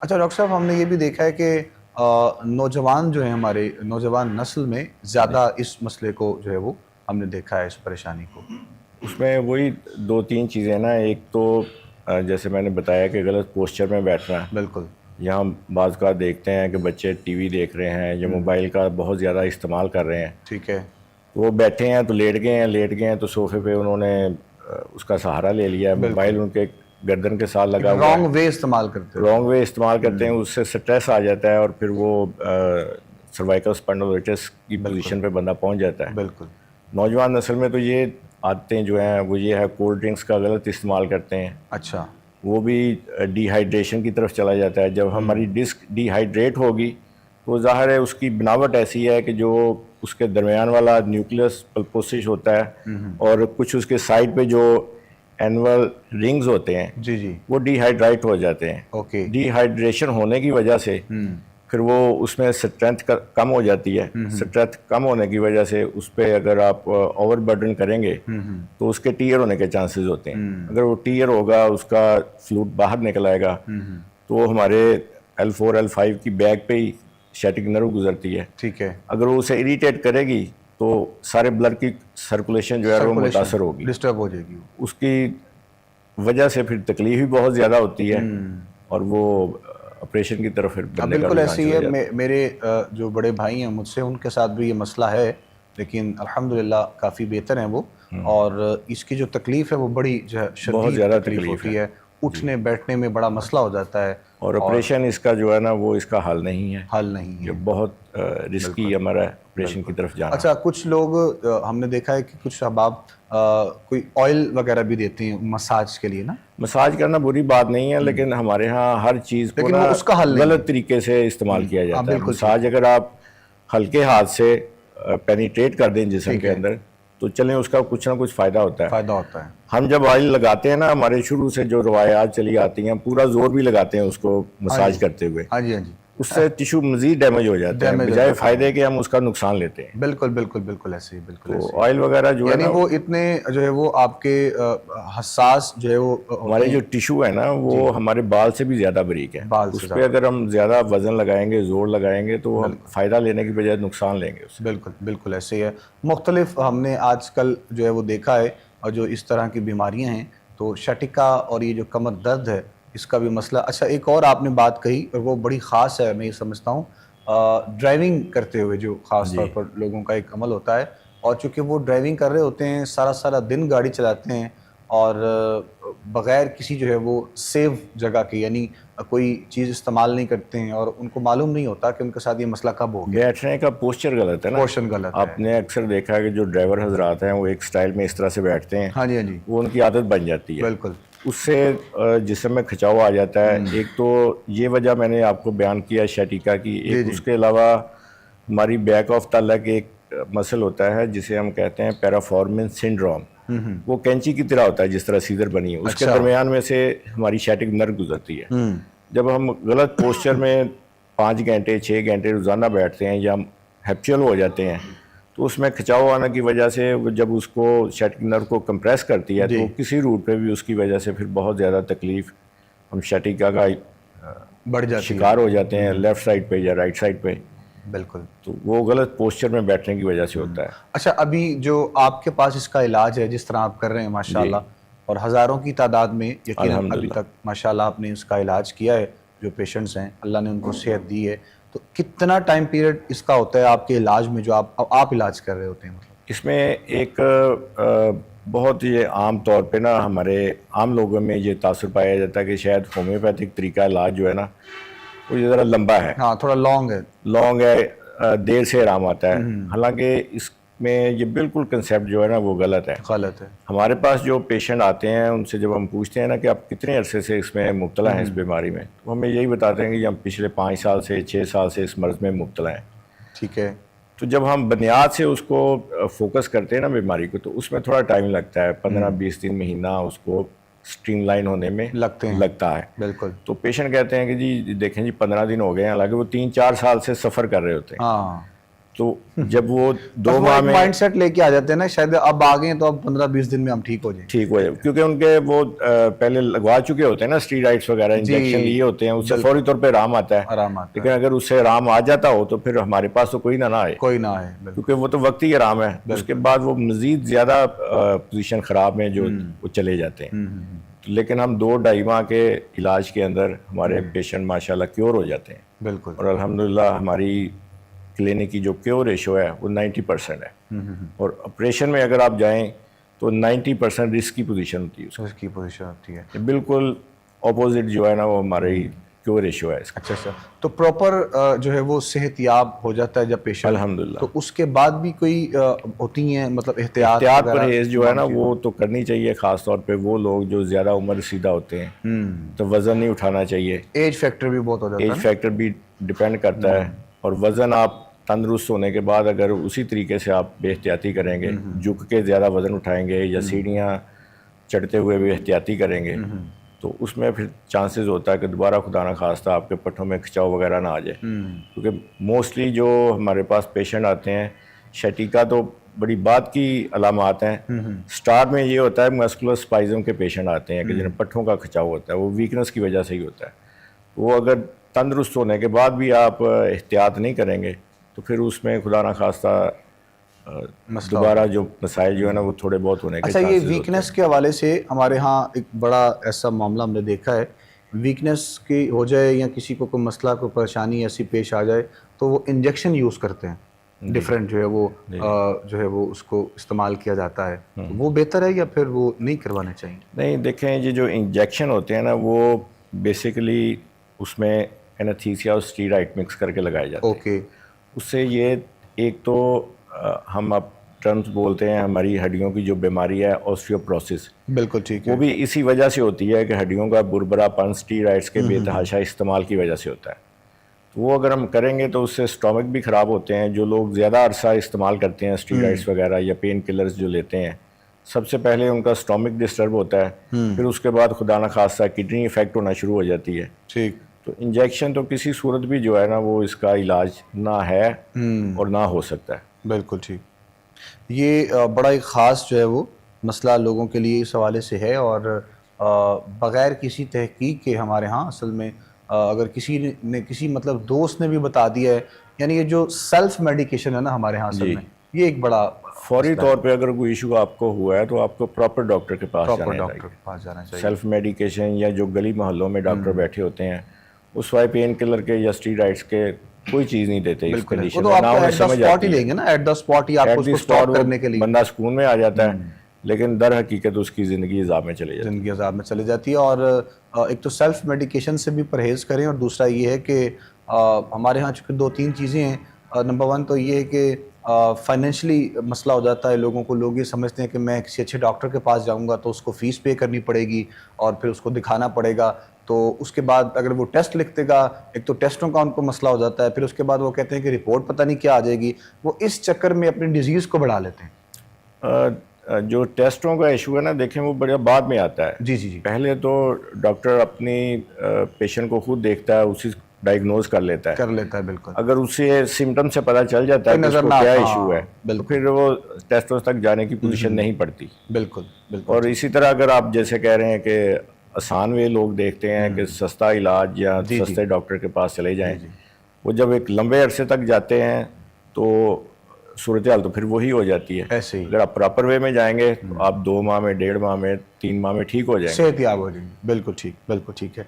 اچھا ڈاکٹر صاحب، ہم نے یہ بھی دیکھا ہے کہ نوجوان جو ہیں، ہمارے نوجوان نسل میں زیادہ اس مسئلے کو جو ہے وہ ہم نے دیکھا ہے، اس پریشانی کو۔ اس میں وہی دو تین چیزیں نا، ایک تو جیسے میں نے بتایا کہ غلط پوسچر میں بیٹھنا، بالکل یہاں بعض کا دیکھتے ہیں کہ بچے ٹی وی دیکھ رہے ہیں یا موبائل کا بہت زیادہ استعمال کر رہے ہیں، ٹھیک ہے، تو وہ بیٹھے ہیں تو لیٹ گئے ہیں تو صوفے پہ انہوں نے اس کا سہارا لے لیا ہے، بالکل موبائل ان کے گردن کے ساتھ لگا ہوا ہے، رانگ وے استعمال کرتے ہوئے۔ رانگ وے استعمال کرتے ہیں، اس سے سٹریس آ جاتا ہے اور پھر وہ سروائکل اسپینڈلائٹس کی بالکل پوزیشن پہ بندہ پہنچ جاتا ہے۔ بالکل نوجوان نسل میں تو یہ عادتیں جو ہیں وہ یہ ہے، کولڈ ڈرنکس کا غلط استعمال کرتے ہیں، اچھا وہ بھی ڈی ہائیڈریشن کی طرف چلا جاتا ہے۔ جب ہماری ڈسک ڈی ہائیڈریٹ ہوگی تو ظاہر ہے اس کی بناوٹ ایسی ہے کہ جو اس کے درمیان والا نیوکلیس پلپوسش ہوتا ہے اور کچھ اس کے سائڈ پہ جو اینول رنگز ہوتے ہیں جی جی وہ ڈی ہائیڈریٹ ہو جاتے ہیں۔ اوکے ڈی ہائیڈریشن ہونے کی وجہ سے پھر وہ اس میں اسٹرینتھ کم ہو جاتی ہے، اسٹرینتھ کم ہونے کی وجہ سے اس پہ اگر آپ اوور برڈن کریں گے تو اس کے ٹیئر ہونے کے چانسز ہوتے ہیں۔ اگر وہ ٹیئر ہوگا، اس کا فلوئڈ باہر نکل آئے گا تو وہ ہمارے L4 L5 کی بیک پہ ہی شیٹک نرو گزرتی ہے، ٹھیک ہے، اگر وہ اسے اریٹیٹ کرے گی تو سارے بلڈ کی سرکولیشن جو ہے وہ متاثر ہوگی، ڈسٹرب ہو جائے گی۔ اس کی وجہ سے پھر تکلیف بھی بہت زیادہ ہوتی ہے اور وہ آپریشن کی طرف پھر بندے کا بالکل رجحان ایسے ہی چلا ہے، جاتا ہے۔ میرے جو بڑے بھائی ہیں مجھ سے، ان کے ساتھ بھی یہ مسئلہ ہے، لیکن الحمدللہ کافی بہتر ہیں وہ، اور اس کی جو تکلیف ہے وہ بڑی جو ہے بہت شدید زیادہ تکلیف تکلیف ہوتی ہے، اٹھنے بیٹھنے میں بڑا مسئلہ ہو جاتا ہے، اور آپریشن اس کا جو ہے نا وہ اس کا حل نہیں ہے، حل نہیں یہ ہے۔ بہت رسکی ہمارا آپریشن کی طرف جانا۔ اچھا کچھ لوگ ہم نے دیکھا ہے کہ کچھ احباب کوئی آئل وغیرہ بھی دیتے ہیں مساج کے لیے نا، مساج کرنا بری بات نہیں ہے، لیکن ہمارے ہاں ہر چیز کو لیکن نا وہ اس کا حل نہیں غلط طریقے سے استعمال کیا جاتا ہے۔ بالکل مساج اگر آپ ہلکے ہاتھ سے پینیٹریٹ کر دیں جسم کے اندر تو چلیں اس کا کچھ نہ کچھ فائدہ ہوتا ہے۔ فائدہ ہوتا ہے، ہم جب آئل لگاتے ہیں نا، ہمارے شروع سے جو روایات چلی آتی ہیں، پورا زور بھی لگاتے ہیں اس کو مساج کرتے ہوئے، ہاں جی ہاں جی، اس سے ٹیشو مزید ڈیمیج ہو جاتا ہے، بجائے فائدے کے ہم اس کا نقصان لیتے ہیں۔ بالکل بالکل بالکل ایسے ہی، بالکل ایسے تو آئل وغیرہ جو ہی، ہے یعنی نا، وہ اتنے جو ہے وہ آپ کے حساس جو ہے وہ ہمارے جو ٹیشو ہے نا وہ ہمارے بال سے بھی زیادہ باریک ہے، بال سے اس پہ اگر ہم زیادہ وزن لگائیں گے، زور لگائیں گے تو ہم فائدہ لینے کی بجائے نقصان لیں گے اس سے۔ بالکل بالکل ایسے ہی ہے۔ مختلف ہم نے آج کل جو ہے وہ دیکھا ہے، اور جو اس طرح کی بیماریاں ہیں، تو شٹکا اور یہ جو کمر درد ہے اس کا بھی مسئلہ۔ اچھا ایک اور آپ نے بات کہی اور وہ بڑی خاص ہے، میں یہ سمجھتا ہوں، ڈرائیونگ کرتے ہوئے جو خاص طور پر لوگوں کا ایک عمل ہوتا ہے، اور چونکہ وہ ڈرائیونگ کر رہے ہوتے ہیں، سارا سارا دن گاڑی چلاتے ہیں، اور بغیر کسی جو ہے وہ سیو جگہ کے، یعنی کوئی چیز استعمال نہیں کرتے ہیں، اور ان کو معلوم نہیں ہوتا کہ ان کے ساتھ یہ مسئلہ کب ہو گیا۔ بیٹھنے کا پوسچر غلط ہے نا، پوشن غلط ہے، آپ نے اکثر دیکھا ہے کہ جو ڈرائیور حضرات ہیں وہ ایک سٹائل میں اس طرح سے بیٹھتے ہیں، ہاں جی ہاں جی، وہ ان کی عادت بن جاتی ہے، بالکل اس سے جسم میں کھچاؤ آ جاتا ہے۔ ایک تو یہ وجہ میں نے آپ کو بیان کیا شیٹیکا کی، ایک اس کے علاوہ ہماری بیک آف دا لیگ ایک مسل ہوتا ہے جسے ہم کہتے ہیں پیرافورمن سنڈروم، وہ کینچی کی طرح ہوتا ہے جس طرح سیدر بنی ہے، اس کے درمیان میں سے ہماری شیٹک نرو گزرتی ہے۔ جب ہم غلط پوسچر میں 5 گھنٹے 6 گھنٹے روزانہ بیٹھتے ہیں یا ہیپچول ہو جاتے ہیں تو اس میں کھچاؤ آنے کی وجہ سے جب اس کو شیٹک نرو کو کمپریس کرتی ہے تو کسی روٹ پہ بھی اس کی وجہ سے پھر بہت زیادہ تکلیف، ہم شیٹیکا کا بڑھ جاتی ہے، شکار ہو جاتے ہیں لیفٹ سائڈ پہ یا رائٹ سائڈ پہ، بالکل۔ تو وہ غلط پوسچر میں بیٹھنے کی وجہ سے ہوتا ہے۔ اچھا ابھی جو آپ کے پاس اس کا علاج ہے، جس طرح آپ کر رہے ہیں ماشاءاللہ، اور ہزاروں کی تعداد میں یقیناً ابھی تک ماشاءاللہ آپ نے اس کا علاج کیا ہے، جو پیشنٹس ہیں اللہ نے ان کو صحت دی ہے، تو کتنا ٹائم پیریڈ اس کا ہوتا ہے آپ کے علاج میں جو آپ علاج کر رہے ہوتے ہیں؟ مطلب اس میں ایک بہت یہ عام طور پہ نا ہمارے عام لوگوں میں یہ تاثر پایا جاتا ہے کہ شاید ہومیوپیتھک طریقہ علاج جو ہے نا وہ یہ ذرا لمبا ہے، ہاں تھوڑا لانگ ہے، دیر سے آرام آتا ہے، حالانکہ اس میں یہ بالکل کنسیپٹ جو ہے نا وہ غلط ہے۔ ہمارے پاس جو پیشنٹ آتے ہیں ان سے جب ہم پوچھتے ہیں نا کہ آپ کتنے عرصے سے اس میں مبتلا ہیں، اس بیماری میں، تو ہمیں یہی بتاتے ہیں کہ ہم پچھلے 5 سال سے 6 سال سے اس مرض میں مبتلا ہیں۔ ٹھیک ہے، تو جب ہم بنیاد سے اس کو فوکس کرتے ہیں نا بیماری کو، تو اس میں تھوڑا ٹائم لگتا ہے، 15-20 دن مہینہ اس کو سٹریم لائن ہونے میں لگتا ہے۔ بالکل، تو پیشنٹ کہتے ہیں کہ جی دیکھیں جی 15 دن ہو گئے ہیں، حالانکہ وہ 3-4 سال سے سفر کر رہے ہوتے ہیں۔ تو جب وہ بس 2 وہ ماہ ایک میں مائنڈ سیٹ لے کے آ جاتے ہیں نا شاید اب آ گئے ہیں تو اب 15-20 دن میں ہم ٹھیک ہو جائیں. ٹھیک ہو جائے، کیونکہ ان کے وہ پہلے لگوا چکے ہوتے ہیں نا اسٹیرائڈس وغیرہ، انجیکشن لیے ہوتے ہیں، اس سے فوری طور پہ آرام آتا ہے. آرام آتا لیکن اگر اس سے آرام آ جاتا ہو تو پھر ہمارے پاس تو کوئی نہ آئے، کوئی نہ آئے. بالکل. کیونکہ وہ تو وقتی آرام ہے. اس کے بعد وہ مزید زیادہ پوزیشن خراب میں جو وہ چلے جاتے ہیں. لیکن ہم 2-2.5 ماہ کے علاج کے اندر ہمارے پیشنٹ ماشاءاللہ کیور ہو جاتے ہیں. بالکل. اور الحمدللہ ہماری کلینک کی جو کیور ریشو ہے وہ 90% ہے. اور آپریشن میں اگر آپ جائیں تو 90% رسک کی پوزیشن ہوتی ہے. اس کی پوزیشن ہوتی ہے. بالکل اپوزٹ جو ہے نا وہ ہماری کیور ریشو ہے اس کا. اچھا. تو پراپر جو ہے وہ صحت یاب ہو جاتا ہے جب پیشنٹ؟ الحمدللہ. تو اس کے بعد بھی کوئی ہوتی ہیں مطلب احتیاط پرہیز جو ہے نا وہ تو کرنی چاہیے، خاص طور پہ وہ لوگ جو زیادہ عمر رسیدہ ہوتے ہیں. تو وزن نہیں اٹھانا چاہیے. ایج فیکٹر بھی بہت ہو جاتا ہے. ایج فیکٹر بھی ڈپینڈ کرتا ہے. اور وزن آپ تندرست ہونے کے بعد اگر اسی طریقے سے آپ بے احتیاطی کریں گے، جھک کے زیادہ وزن اٹھائیں گے یا سیڑھیاں چڑھتے ہوئے بھی احتیاطی کریں گے، تو اس میں پھر چانسز ہوتا ہے کہ دوبارہ خدا نہ خواستہ آپ کے پٹھوں میں کھچاؤ وغیرہ نہ آ جائے. کیونکہ موسٹلی جو ہمارے پاس پیشنٹ آتے ہیں شٹیکا تو بڑی بات کی علامات ہیں. سٹار میں یہ ہوتا ہے مسکولر اسپازم کے پیشنٹ آتے ہیں کہ جنہیں پٹھوں کا کھچاؤ ہوتا ہے، وہ ویکنس کی وجہ سے ہی ہوتا ہے. وہ اگر تندرست ہونے کے بعد بھی آپ احتیاط نہیں کریں گے تو پھر اس میں خدا نہ خواستہ دوبارہ جو مسائل جو ہے نا وہ تھوڑے بہت ہونے کے اچھا. چانسز یہ ہوتے ہیں. ویکنس کے حوالے سے ہمارے ہاں ایک بڑا ایسا معاملہ ہم نے دیکھا ہے، ویکنس کی ہو جائے یا کسی کو کوئی مسئلہ کوئی پریشانی ایسی پیش آ جائے تو وہ انجیکشن یوز کرتے ہیں ڈفرینٹ جو ہے وہ جو ہے وہ اس کو استعمال کیا جاتا ہے. وہ بہتر ہے یا پھر وہ نہیں کروانے چاہیے؟ نہیں دیکھیں، یہ جو انجیکشن ہوتے ہیں نا وہ بیسیکلی اس میں اینستھیسیا اور اسٹیرائڈ مکس کر کے لگائے جاتے ہیں. اوکے. اس سے یہ ایک تو ہم اب ٹرمز بولتے ہیں ہماری ہڈیوں کی جو بیماری ہے آسٹریوپروسس، بالکل ٹھیک ہے. وہ بھی اسی وجہ سے ہوتی ہے کہ ہڈیوں کا بربرا پن اسٹیرائڈس کے بے تحاشا استعمال کی وجہ سے ہوتا ہے. تو وہ اگر ہم کریں گے تو اس سے اسٹامک بھی خراب ہوتے ہیں. جو لوگ زیادہ عرصہ استعمال کرتے ہیں اسٹیرائڈس وغیرہ یا پین کلرز جو لیتے ہیں، سب سے پہلے ان کا اسٹامک ڈسٹرب ہوتا ہے، پھر اس کے بعد خدا نہ خواستہ کڈنی افیکٹ ہونا شروع ہو جاتی ہے. ٹھیک. تو انجیکشن تو کسی صورت بھی جو ہے نا وہ اس کا علاج نہ ہے اور نہ ہو سکتا ہے. بالکل ٹھیک. یہ بڑا ایک خاص جو ہے وہ مسئلہ لوگوں کے لیے اس حوالے سے ہے، اور بغیر کسی تحقیق کے ہمارے ہاں اصل میں اگر کسی نے کسی مطلب دوست نے بھی بتا دیا ہے، یعنی یہ جو سیلف میڈیکیشن ہے نا ہمارے ہاں اصل میں یہ ایک بڑا فوری طور پہ اگر کوئی ایشو آپ کو ہوا ہے تو آپ کو پراپر ڈاکٹر کے پاس جانا چاہیے. سیلف میڈیکیشن یا جو گلی محلوں میں ڈاکٹر بیٹھے ہوتے ہیں اس وائے پین کلر کے یا اسٹیرائڈس کے کوئی چیز نہیں دیتے اس کنڈیشن میں. نہ انہیں سمجھ آتی ہے، دیں گے نا ایٹ دا اسپاٹ ہی آپ کو اس کو سٹاپ کرنے کے لیے، بندہ سکون میں آ جاتا ہے، لیکن در حقیقت اس کی زندگی عذاب میں چلے جاتی ہے. زندگی عذاب میں چلے جاتی ہے. اور ایک تو سیلف میڈیکیشن سے بھی پرہیز کریں، اور دوسرا یہ ہے کہ ہمارے ہاں چونکہ 2-3 چیزیں ہیں. نمبر 1 تو یہ ہے کہ فائنینشلی مسئلہ ہو جاتا ہے لوگوں کو. لوگ یہ سمجھتے ہیں کہ میں کسی اچھے ڈاکٹر کے پاس جاؤں گا تو اس کو فیس پے کرنی پڑے گی اور پھر اس کو دکھانا پڑے گا. تو اس کے بعد اگر وہ ٹیسٹ لکھ دے گا، ایک تو ٹیسٹوں کا ان کو مسئلہ ہو جاتا ہے، پھر اس کے بعد وہ کہتے ہیں کہ رپورٹ پتہ نہیں کیا آ جائے گی. وہ اس چکر میں اپنی ڈیزیز کو بڑھا لیتے ہیں. جو ٹیسٹوں کا ایشو ہے نا دیکھیں وہ بڑا بعد میں آتا ہے. جی. پہلے تو ڈاکٹر اپنی پیشنٹ کو خود دیکھتا ہے، اسی ڈائگنوز کر لیتا ہے. بالکل. اگر اسے سمٹم سے پتہ چل جاتا ہے کہ اس کو کیا ایشو ہے تو پھر وہ ٹیسٹوں تک جانے کی پوزیشن نہیں پڑتی. بالکل. اور اسی طرح اگر آپ جیسے کہہ رہے ہیں کہ آسان وے لوگ دیکھتے ہیں کہ سستا علاج یا سستے ڈاکٹر کے پاس چلے جائیں، وہ جب ایک لمبے عرصے تک جاتے ہیں تو صورتحال تو پھر وہی ہو جاتی ہے. ایسے ہی اگر آپ پراپر وے میں جائیں گے تو آپ 2 ماہ میں 1.5 ماہ میں 3 ماہ میں ٹھیک ہو جائیں گے. صحت یاب ہو جائیں گے. بالکل ٹھیک ہے.